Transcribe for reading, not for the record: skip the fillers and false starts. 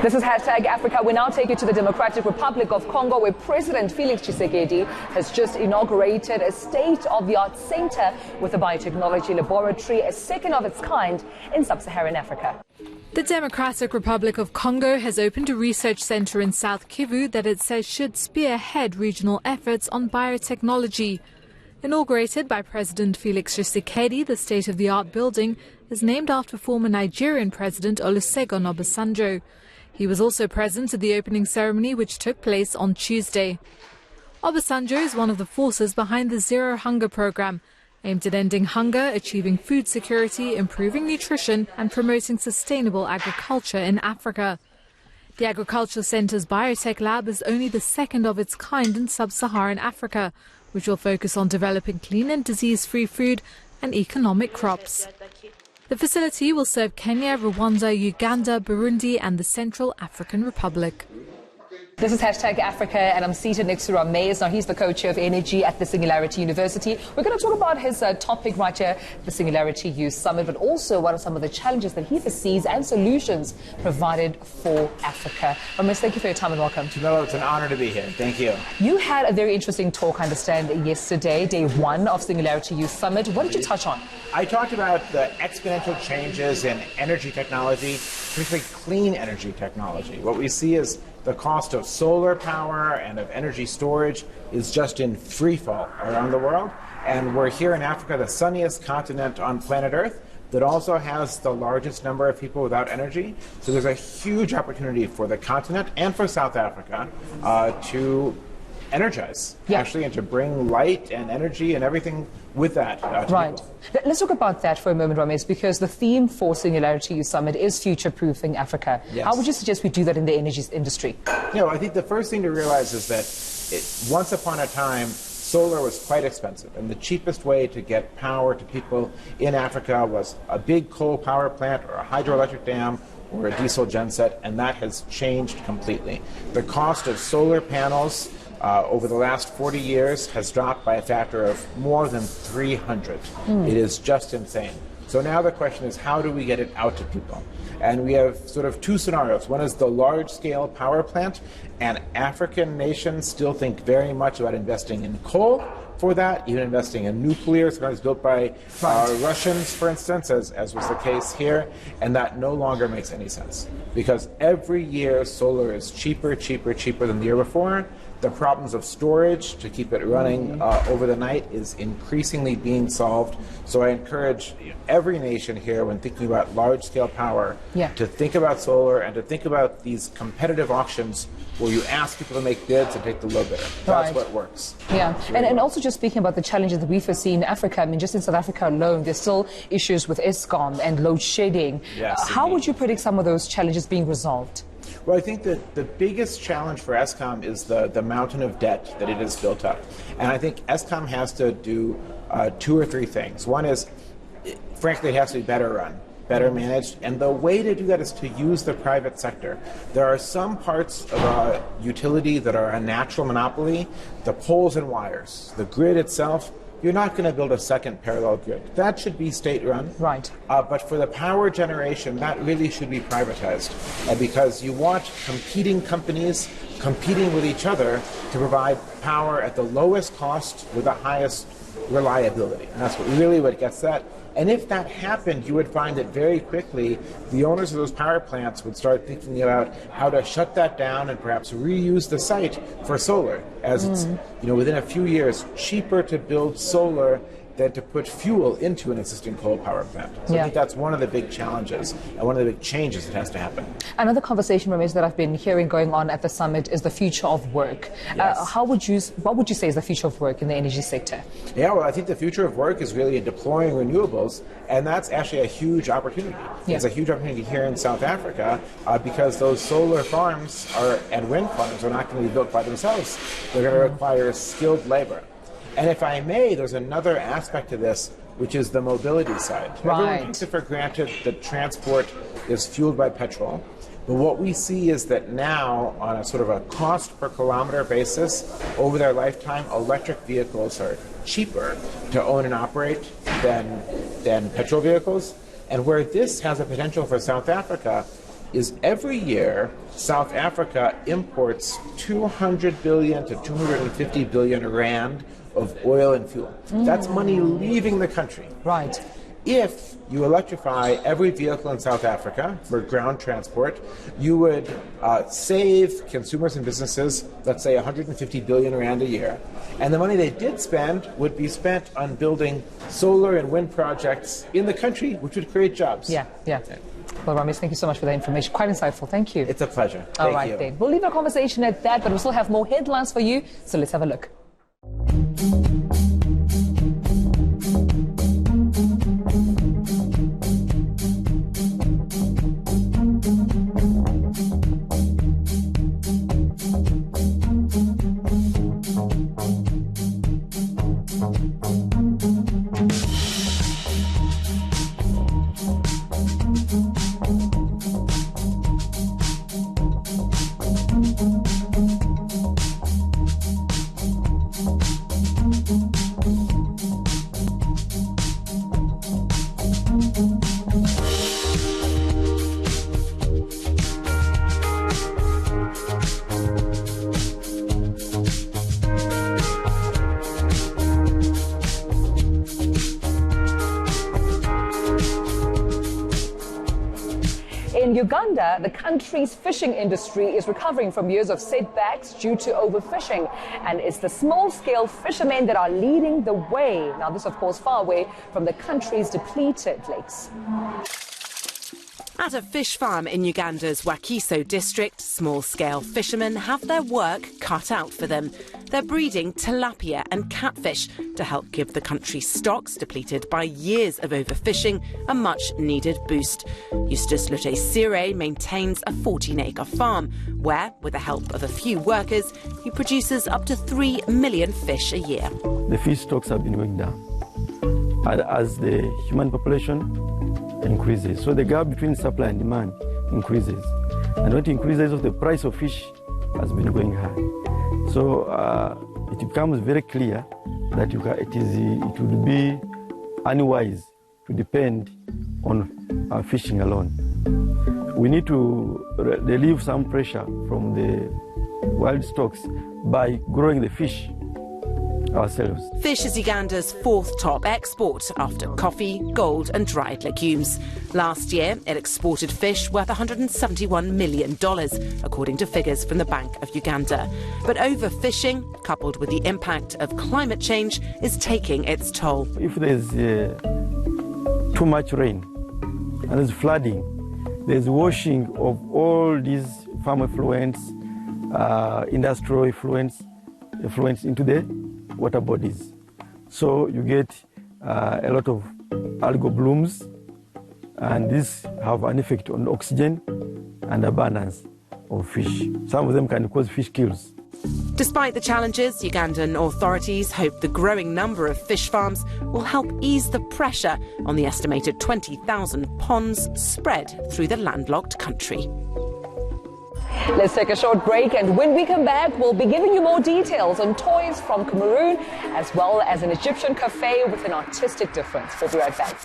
This is Hashtag Africa. We now take you to the Democratic Republic of Congo, where President Felix Tshisekedi has just inaugurated a state-of-the-art center with a biotechnology laboratory, a second of its kind in sub-Saharan Africa. The Democratic Republic of Congo has opened a research center in South Kivu that it says should spearhead regional efforts on biotechnology. Inaugurated by President Felix Tshisekedi, the state-of-the-art building is named after former Nigerian President Olusegun Obasanjo. He was also present at the opening ceremony, which took place on Tuesday. Obasanjo is one of the forces behind the Zero Hunger program, aimed at ending hunger, achieving food security, improving nutrition and promoting sustainable agriculture in Africa. The Agriculture Centre's Biotech Lab is only the second of its kind in sub-Saharan Africa, which will focus on developing clean and disease-free food and economic crops. The facility will serve Kenya, Rwanda, Uganda, Burundi and the Central African Republic. This is Hashtag Africa, and I'm seated next to Ramez. Now, he's the co-chair of energy at the Singularity University. We're going to talk about his topic right here, the SingularityU Summit, but also what are some of the challenges that he foresees and solutions provided for Africa. Ramez, thank you for your time and welcome. Tumelo, it's an honor to be here. Thank you. You had a very interesting talk, I understand, yesterday, day one of SingularityU Summit. What did you touch on? I talked about the exponential changes in energy technology, particularly clean energy technology. What we see is the cost of solar power and of energy storage is just in free fall around the world. And we're here in Africa, the sunniest continent on planet Earth, that also has the largest number of people without energy. So there's a huge opportunity for the continent and for South Africa to energize, actually, and to bring light and energy and everything with that. Right. Let's talk about that for a moment, Ramez, because the theme for SingularityU Summit is future-proofing Africa. Yes. How would you suggest we do that in the energy industry? You know, I think the first thing to realize is that once upon a time, solar was quite expensive, and the cheapest way to get power to people in Africa was a big coal power plant or a hydroelectric dam or a diesel genset, and that has changed completely. The cost of solar panels over the last 40 years has dropped by a factor of more than 300. It is just insane. So now the question is, how do we get it out to people? And we have sort of two scenarios. One is the large-scale power plant, and African nations still think very much about investing in coal for that, even investing in nuclear, sometimes built by Russians, for instance, as was the case here, and that no longer makes any sense. Because every year solar is cheaper than the year before. The problems of storage to keep it running over the night is increasingly being solved. So I encourage every nation here, when thinking about large-scale power, to think about solar and to think about these competitive auctions where you ask people to make bids and take the low bidder. That's what works. Yeah, and also just speaking about the challenges that we foresee in Africa, I mean, just in South Africa alone, there's still issues with Eskom and load shedding. How would you predict some of those challenges being resolved? Well, I think that the biggest challenge for Eskom is the mountain of debt that it has built up. And I think Eskom has to do two or three things. One is, frankly, it has to be better run, better managed. And the way to do that is to use the private sector. There are some parts of a utility that are a natural monopoly, the poles and wires, the grid itself. You're not going to build a second parallel grid. That should be state-run. Right. But for the power generation, that really should be privatized, because you want competing companies competing with each other to provide power at the lowest cost with the highest reliability. And that's what gets that. And if that happened, you would find that very quickly the owners of those power plants would start thinking about how to shut that down and perhaps reuse the site for solar, as it's, within a few years, cheaper to build solar than to put fuel into an existing coal power plant. So I think that's one of the big challenges and one of the big changes that has to happen. Another conversation, Ramez, that I've been hearing going on at the summit is the future of work. What would you say is the future of work in the energy sector? Yeah, well, I think the future of work is really in deploying renewables, and that's actually a huge opportunity. It's a huge opportunity here in South Africa because those solar farms and wind farms are not going to be built by themselves. They're going to require skilled labor. And if I may, there's another aspect to this, which is the mobility side. Everyone takes it for granted that transport is fueled by petrol. But what we see is that now, on a sort of a cost per kilometer basis, over their lifetime, electric vehicles are cheaper to own and operate than petrol vehicles. And where this has a potential for South Africa is every year South Africa imports 200 billion to 250 billion rand of oil and fuel. That's money leaving the country. Right. If you electrify every vehicle in South Africa for ground transport, you would save consumers and businesses, let's say 150 billion rand a year. And the money they did spend would be spent on building solar and wind projects in the country, which would create jobs. Yeah. Well, Ramez, thank you so much for that information. Quite insightful. Thank you. It's a pleasure. All right, then. We'll leave our conversation at that, but we still have more headlines for you, so let's have a look. In Uganda, the country's fishing industry is recovering from years of setbacks due to overfishing. And it's the small-scale fishermen that are leading the way. Now, this, of course, far away from the country's depleted lakes. At a fish farm in Uganda's Wakiso district, small-scale fishermen have their work cut out for them. They're breeding tilapia and catfish to help give the country's stocks, depleted by years of overfishing, a much-needed boost. Eustace Lutesire maintains a 14-acre farm where, with the help of a few workers, he produces up to 3 million fish a year. The fish stocks have been going down as the human population increases. So the gap between supply and demand increases. And when it increases, the price of fish has been going high. So it becomes very clear that it would be unwise to depend on fishing alone. We need to relieve some pressure from the wild stocks by growing the fish ourselves. Fish is Uganda's fourth top export after coffee, gold and dried legumes. Last year, it exported fish worth $171 million, according to figures from the Bank of Uganda. But overfishing, coupled with the impact of climate change, is taking its toll. If there's too much rain and there's flooding, there's washing of all these farm effluents, industrial effluents into the water bodies. So you get a lot of algal blooms, and this have an effect on oxygen and abundance of fish. Some of them can cause fish kills. Despite the challenges, Ugandan authorities hope the growing number of fish farms will help ease the pressure on the estimated 20,000 ponds spread through the landlocked country. Let's take a short break, and when we come back, we'll be giving you more details on toys from Cameroon, as well as an Egyptian cafe with an artistic difference. We'll be right back.